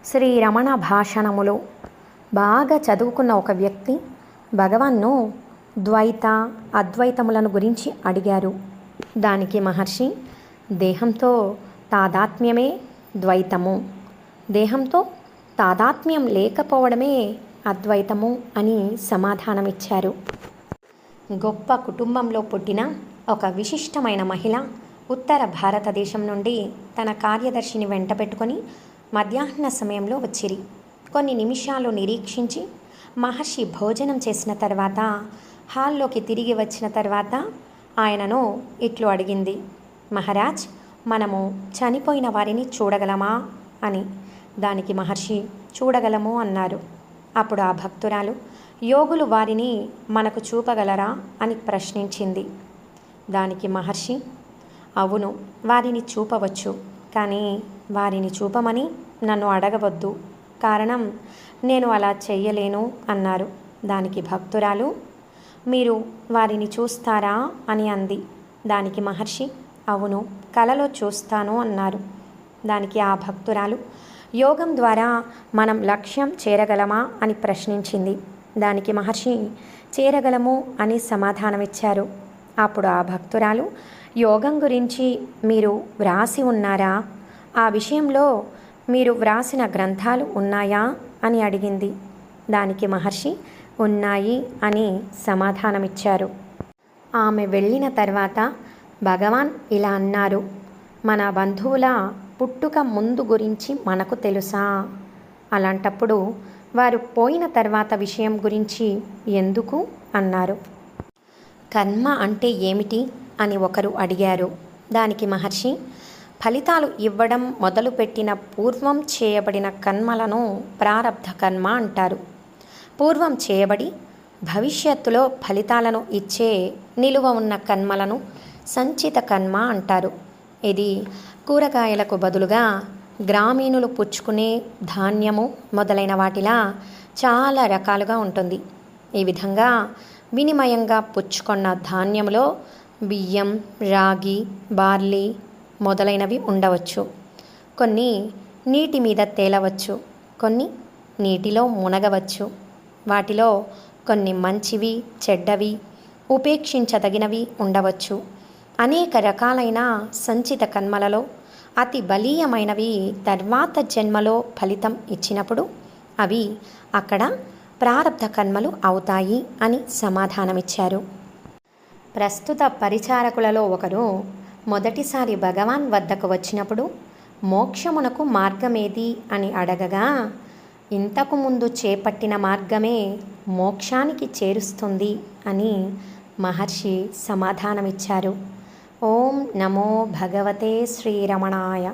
శ్రీ రమణ భాషణములు బాగా చదువుకున్న ఒక వ్యక్తి భగవాన్ను ద్వైత అద్వైతములను గురించి అడిగారు. దానికి మహర్షి, దేహంతో తాదాత్మ్యమే ద్వైతము, దేహంతో తాదాత్మ్యం లేకపోవడమే అద్వైతము అని సమాధానమిచ్చారు. గొప్ప కుటుంబంలో పుట్టిన ఒక విశిష్టమైన మహిళ ఉత్తర భారతదేశం నుండి తన కార్యదర్శిని వెంట పెట్టుకొని మధ్యాహ్న సమయంలో వచ్చిరి. కొన్ని నిమిషాలు నిరీక్షించి మహర్షి భోజనం చేసిన తర్వాత హాల్లోకి తిరిగి వచ్చిన తర్వాత ఆయనను ఇట్లు అడిగింది, మహారాజ్, మనము చనిపోయిన వారిని చూడగలమా అని. దానికి మహర్షి చూడగలము అన్నారు. అప్పుడు ఆ భక్తురాలు, యోగులు వారిని మనకు చూపగలరా అని ప్రశ్నించింది. దానికి మహర్షి, అవును, వారిని చూపవచ్చు, కానీ వారిని చూపమని నన్ను అడగవద్దు, కారణం నేను అలా చెయ్యలేను అన్నారు. దానికి భక్తురాలు, మీరు వారిని చూస్తారా అని అంది. దానికి మహర్షి, అవును, కలలో చూస్తాను అన్నారు. దానికి ఆ భక్తురాలు, యోగం ద్వారా మనం లక్ష్యం చేరగలమా అని ప్రశ్నించింది. దానికి మహర్షి చేరగలము అని సమాధానమిచ్చారు. అప్పుడు ఆ భక్తురాలు, యోగం గురించి మీరు వ్రాసి ఉన్నారా? ఆ విషయంలో మీరు వ్రాసిన గ్రంథాలు ఉన్నాయా అని అడిగింది. దానికి మహర్షి ఉన్నాయి అని సమాధానమిచ్చారు. ఆమె వెళ్ళిన తర్వాత భగవాన్ ఇలా అన్నారు, మన బంధువుల పుట్టుక ముందు గురించి మనకు తెలుసా? అలాంటప్పుడు వారు పోయిన తర్వాత విషయం గురించి ఎందుకు అన్నారు. కర్మ అంటే ఏమిటి అని ఒకరు అడిగారు. దానికి మహర్షి, ఫలితాలు ఇవ్వడం మొదలుపెట్టిన పూర్వం చేయబడిన కర్మలను ప్రారబ్ధ కర్మ అంటారు. పూర్వం చేయబడి భవిష్యత్తులో ఫలితాలను ఇచ్చే నిలువ ఉన్న కర్మలను సంచిత కర్మ అంటారు. ఇది కూరగాయలకు బదులుగా గ్రామీణులు పుచ్చుకునే ధాన్యము మొదలైన వాటిలా చాలా రకాలుగా ఉంటుంది. ఈ విధంగా వినిమయంగా పుచ్చుకున్న ధాన్యములో బియ్యం, రాగి, బార్లీ మొదలైనవి ఉండవచ్చు. కొన్ని నీటి మీద తేలవచ్చు, కొన్ని నీటిలో మునగవచ్చు. వాటిలో కొన్ని మంచివి, చెడ్డవి, ఉపేక్షించదగినవి ఉండవచ్చు. అనేక రకాలైన సంచిత కర్మలలో అతి బలీయమైనవి తర్వాత జన్మలో ఫలితం ఇచ్చినప్పుడు అవి అక్కడ ప్రారబ్ధ కర్మలు అవుతాయి అని సమాధానమిచ్చారు. ప్రస్తుత పరిచారకులలో ఒకరు మొదటిసారి భగవాన్ వద్దకు వచ్చినప్పుడు మోక్షమునకు మార్గమేది అని అడగగా, ఇంతకు ముందు చేపట్టిన మార్గమే మోక్షానికి చేరుస్తుంది అని మహర్షి సమాధానమిచ్చారు. ఓం నమో భగవతే శ్రీరమణాయ.